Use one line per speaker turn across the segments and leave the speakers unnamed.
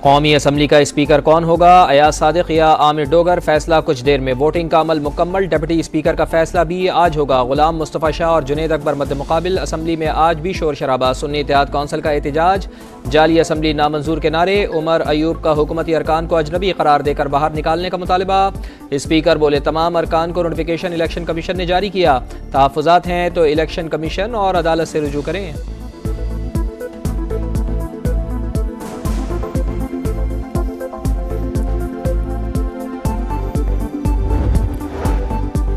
कौमी असम्बली का स्पीकर कौन होगा? अयाज सादिक या आमिर डोगर? फैसला कुछ देर में। वोटिंग का अमल मुकम्मल। डिप्टी स्पीकर का फैसला भी आज होगा। गुलाम मुस्तफ़ा शाह और जुनैद अकबर मद्दे मुकाबिल। असम्बली में आज भी शोर शराबा। सुन्नी इत्तेहाद कौंसिल का एहतजाज। जाली असम्बली नामंजूर के नारे। उमर अयूब का हुकूमती अरकान को अजनबी करार देकर बाहर निकालने का मुतालबा। स्पीकर बोले तमाम अरकान को नोटिफिकेशन इलेक्शन कमीशन ने जारी किया। तहफ़्फ़ुज़ात हैं तो इलेक्शन कमीशन और अदालत से रुजू करें।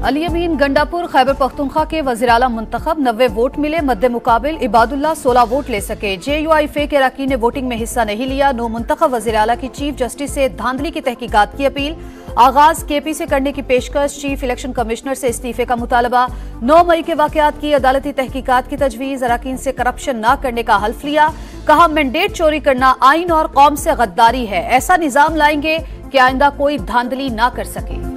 अली अमीन गंडापुर खैबर पख्तूनख्वा के वज़ीर आला मुंतखब। 90 वोट मिले। मद्दे मुकाबिल इबादुल्लाह 16 वोट ले सके। JUIF के अरकान ने वोटिंग में हिस्सा नहीं लिया। नो मुंतखब वज़ीर आला की चीफ जस्टिस से धांधली की तहकीकात की अपील। आगाज KP से करने की पेशकश। चीफ इलेक्शन कमिश्नर से इस्तीफे का मुतालबा। 9 मई के वाकयात की अदालती तहकीकात की तजवीज़। अरकान से करप्शन न करने का हल्फ लिया। कहा मैंडेट चोरी करना आइन और कौम से गद्दारी है। ऐसा निजाम लाएंगे कि आइंदा कोई धांधली न कर सके।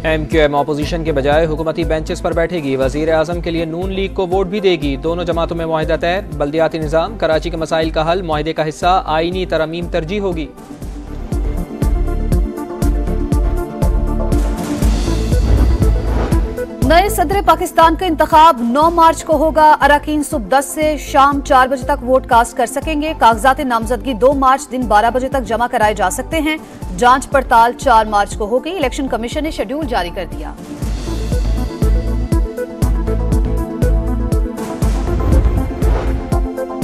MQM अपोजिशन के बजाय हुकूमती बेंचेस पर बैठेगी। वजीर आजम के लिए नून लीग को वोट भी देगी। दोनों जमातों में मुआहिदा तय। बल्दियाती निज़ाम कराची के मसाइल का हल। मुआहिदे का हिस्सा आईनी तरमीम तरजीह होगी।
नए सदर पाकिस्तान का इंतखाब 9 मार्च को होगा। अरकान सुबह 10 से शाम 4 बजे तक वोट कास्ट कर सकेंगे। कागजात नामजदगी 2 मार्च दिन 12 बजे तक जमा कराए जा सकते हैं। जांच पड़ताल 4 मार्च को होगी। इलेक्शन कमीशन ने शेड्यूल जारी कर दिया।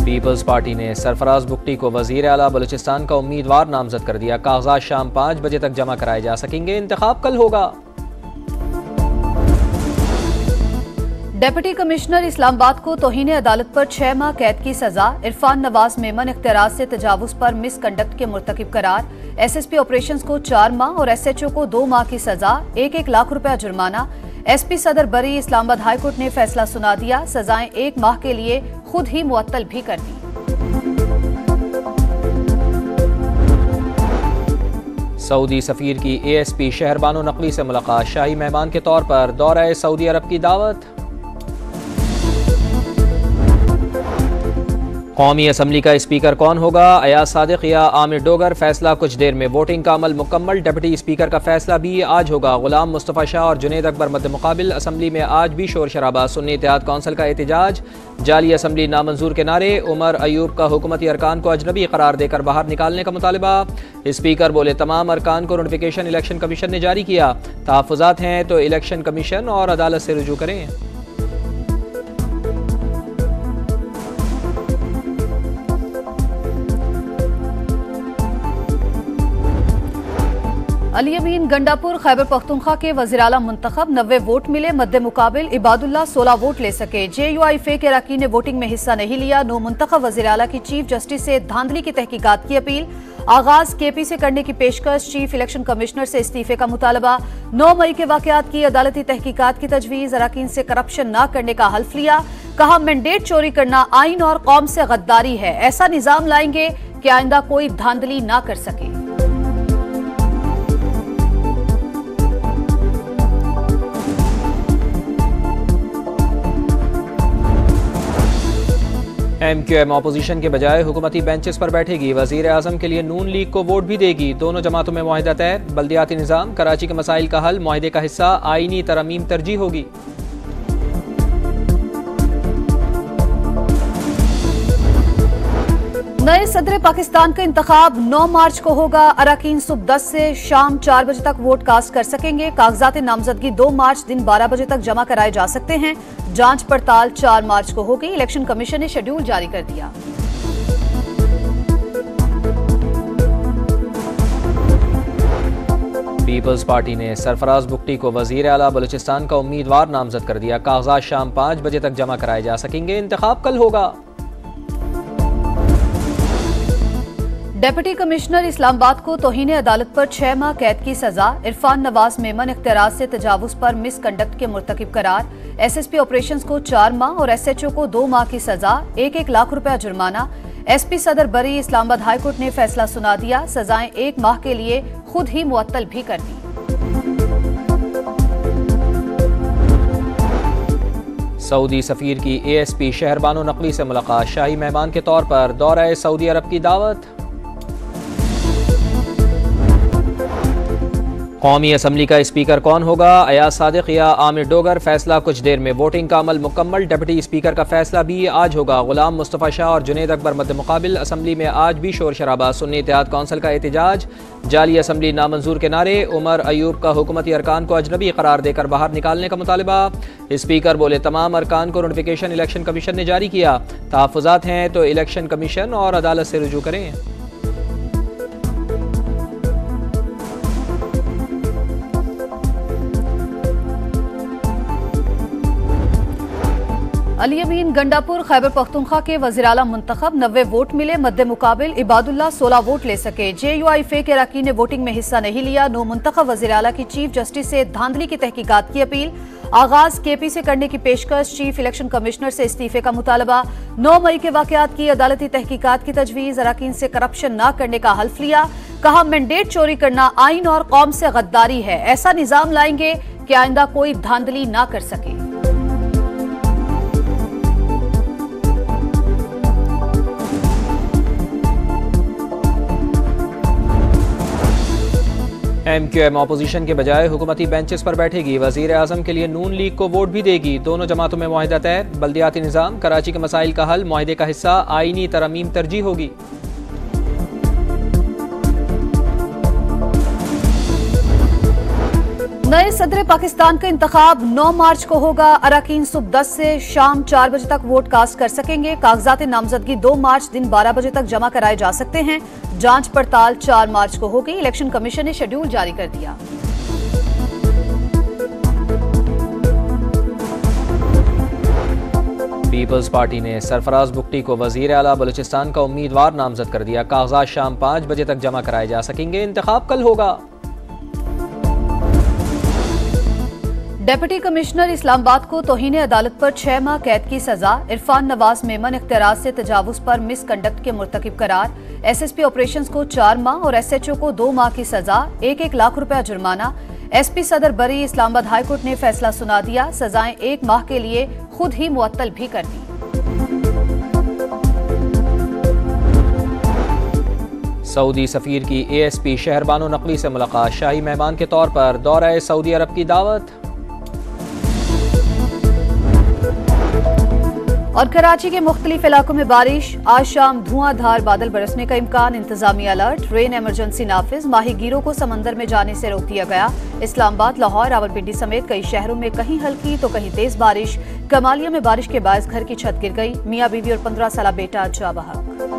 पीपल्स पार्टी ने सरफराज बुगटी को वजीर आला बलूचिस्तान का उम्मीदवार नामजद कर दिया। कागजात शाम 5 बजे तक जमा कराए जा सकेंगे। इंतखाब कल होगा।
डिप्टी कमिश्नर इस्लामाबाद को तौहीन अदालत पर 6 माह कैद की सजा। इरफान नवाज मेमन इख्तियारात से तजावुज पर मिसकंडक्ट के मुर्तकिब करार। SSP ऑपरेशंस को 4 माह और SHO को 2 माह की सजा। 1-1 लाख रुपया जुर्माना। SP सदर बरी। इस्लामाबाद हाई कोर्ट ने फैसला सुना दिया। सजाएं 1 माह के लिए खुद ही मुअत्तल भी कर दी।
सऊदी सफीर की ASP शहरबानो नकवी से मुलाकात। शाही मेहमान के तौर पर दौरा सऊदी अरब की दावत। कौमी असम्बली का स्पीकर कौन होगा? अयाज सादिक या आमिर डोगर? फैसला कुछ देर में। वोटिंग का अमल मुकम्मल। डिप्टी स्पीकर का फैसला भी आज होगा। गुलाम मुस्तफ़ा शाह और जुनैद अकबर मद्दे मुकाबिल। असम्बली में आज भी शोर शराबा। सुन्नी इत्तेहाद कौंसिल का एहतजाज। जाली असम्बली नामंजूर के नारे। उमर अयूब का हुकूमती अरकान को अजनबी करार देकर बाहर निकालने का मुतालबा। स्पीकर बोले तमाम अरकान को नोटिफिकेशन इलेक्शन कमीशन ने जारी किया। तहफ़्फ़ुज़ात हैं तो इलेक्शन कमीशन और अदालत से रुजू करें।
अली अमीन गंडापुर खैबर पख्तूनख्वा के वज़ीर आला मुंतखब। 90 वोट मिले। मद्दे मुकाबिल इबादुल्लाह 16 वोट ले सके। JUIF के अरकान ने वोटिंग में हिस्सा नहीं लिया। नो मुंतखब वज़ीर आला की चीफ जस्टिस से धांधली की तहकीकात की अपील। आगाज KP से करने की पेशकश। चीफ इलेक्शन कमिश्नर से इस्तीफे का मुतालबा। 9 मई के वाकयात की अदालती तहकीकात की तजवीज़। अरकान से करप्शन न करने का हल्फ लिया। कहा मैंडेट चोरी करना आइन और कौम से गद्दारी है। ऐसा निजाम लाएंगे कि आइंदा कोई धांधली न कर सके।
MQM अपोजिशन के बजाय हुकूमती बेंचेस पर बैठेगी। वजीर आजम के लिए नून लीग को वोट भी देगी। दोनों जमातों में मुआहिदा तय। बल्दियाती निज़ाम कराची के मसाइल का हल। मुआहिदे का हिस्सा आईनी तरमीम तरजीह होगी।
नए सदर पाकिस्तान का इंतखाब 9 मार्च को होगा। अरकान सुबह 10 से शाम 4 बजे तक वोट कास्ट कर सकेंगे। कागजात नामजदगी 2 मार्च दिन 12 बजे तक जमा कराए जा सकते हैं। जांच पड़ताल 4 मार्च को होगी। इलेक्शन कमीशन ने शेड्यूल जारी कर दिया।
पीपल्स पार्टी ने सरफराज बुगटी को वजीर आला बलूचिस्तान का उम्मीदवार नामजद कर दिया। कागजात शाम 5 बजे तक जमा कराए जा सकेंगे। इंतखाब कल होगा।
डिप्टी कमिश्नर इस्लामाबाद को तौहीन अदालत पर 6 माह कैद की सजा। इरफान नवाज मेमन इख्तियारात से तजावुज पर मिसकंडक्ट के मुर्तकिब करार। SSP ऑपरेशंस को 4 माह और SHO को 2 माह की सजा। 1-1 लाख रुपया जुर्माना। SP सदर बरी। इस्लामाबाद हाई कोर्ट ने फैसला सुना दिया। सजाएं 1 माह के लिए खुद ही मुअत्तल भी कर दी।
सऊदी सफ़ीर की ASP शहर बानो नकवी से मुलाकात, शाही मेहमान के तौर पर दौरा सऊदी अरब की दावत। कौमी असम्बली का स्पीकर कौन होगा, अयाज सादिक या आमिर डोगर, फैसला कुछ देर में। वोटिंग का अमल मुकम्मल, डिप्टी स्पीकर का फैसला भी आज होगा। गुलाम मुस्तफ़ा शाह और जुनैद अकबर मद्दे मुकाबिल, असम्बली में आज भी शोर शराबा। सुन्नी इत्तेहाद कौंसिल का एहतजाज, जाली असम्बली नामंजूर के नारे। उमर अयूब का हुकूमती अरकान को अजनबी करार देकर बाहर निकालने का मुतालबा। स्पीकर बोले तमाम अरकान को नोटिफिकेशन इलेक्शन कमीशन ने जारी किया, तहफ़्फ़ुज़ात हैं तो इलेक्शन कमीशन और अदालत से रुजू करें।
अली अमीन गंडापुर खैबर पख्तूनख्वा के वज़ीर-ए-आला मुंतखब, 90 वोट मिले, मद्दे मुकाबिल इबादुल्ला 16 वोट ले सके। JUIF के अरकान ने वोटिंग में हिस्सा नहीं लिया। नो मुंतखब वज़ीर-ए-आला की चीफ जस्टिस से धांधली की तहकीकात की अपील। आगाज KP से करने की पेशकश, चीफ इलेक्शन कमिश्नर से इस्तीफे का मुतालबा। 9 मई के वाकयात की अदालती तहकीकात की तजवीज़, अरकान से करप्शन न करने का हल्फ लिया। कहा मैंडेट चोरी करना आइन और कौम से गद्दारी है, ऐसा निजाम लाएंगे कि आइंदा कोई धांधली न कर सके।
MQM अपोजिशन के बजाय हुकूमती बेंचेस पर बैठेगी। वजीर आजम के लिए नून लीग को वोट भी देगी। दोनों जमातों में मुआहिदा तय। बल्दियाती निज़ाम, कराची के मसाइल का हल, मुआहिदे का हिस्सा। आईनी तरमीम तरजीह होगी।
नए सदर पाकिस्तान का इंतखाब 9 मार्च को होगा। अरकान सुबह 10 से शाम 4 बजे तक वोट कास्ट कर सकेंगे। कागजात नामजदगी 2 मार्च दिन 12 बजे तक जमा कराए जा सकते हैं। जांच पड़ताल 4 मार्च को होगी। इलेक्शन कमीशन ने शेड्यूल जारी कर दिया।
पीपल्स पार्टी ने सरफराज बुगटी को वजीर आला बलूचिस्तान का उम्मीदवार नामजद कर दिया। कागजात शाम 5 बजे तक जमा कराए जा सकेंगे। इंतखाब कल होगा।
डिप्टी कमिश्नर इस्लामाबाद को तौहीन अदालत पर 6 माह कैद की सजा। इरफान नवाज मेमन इख्तियारात से तजावुज पर मिसकंडक्ट के मुर्तकिब करार। SSP ऑपरेशंस को 4 माह और SHO को 2 माह की सजा, 1-1 लाख रुपया जुर्माना। SP सदर बरी, इस्लामाबाद हाईकोर्ट ने फैसला सुना दिया। सजाएं 1 माह के लिए खुद ही मुअत्तल भी कर दी।
सऊदी सफ़ीर की ASP शहर बानो नकवी से मुलाकात, शाही मेहमान के तौर पर दौरा सऊदी अरब की दावत।
और कराची के मुख्तलिफ इलाकों में बारिश, आज शाम धुआंधार बादल बरसने का इम्कान। इंतजामिया अलर्ट, रेन इमरजेंसी नाफिज। माहीगीरों को समंदर में जाने से रोक दिया गया। इस्लामाबाद, लाहौर, रावलपिंडी समेत कई शहरों में कहीं हल्की तो कहीं तेज बारिश। कमालिया में बारिश के बायस घर की छत गिर गई। मियां बीवी और 15 साला बेटा जा बहक।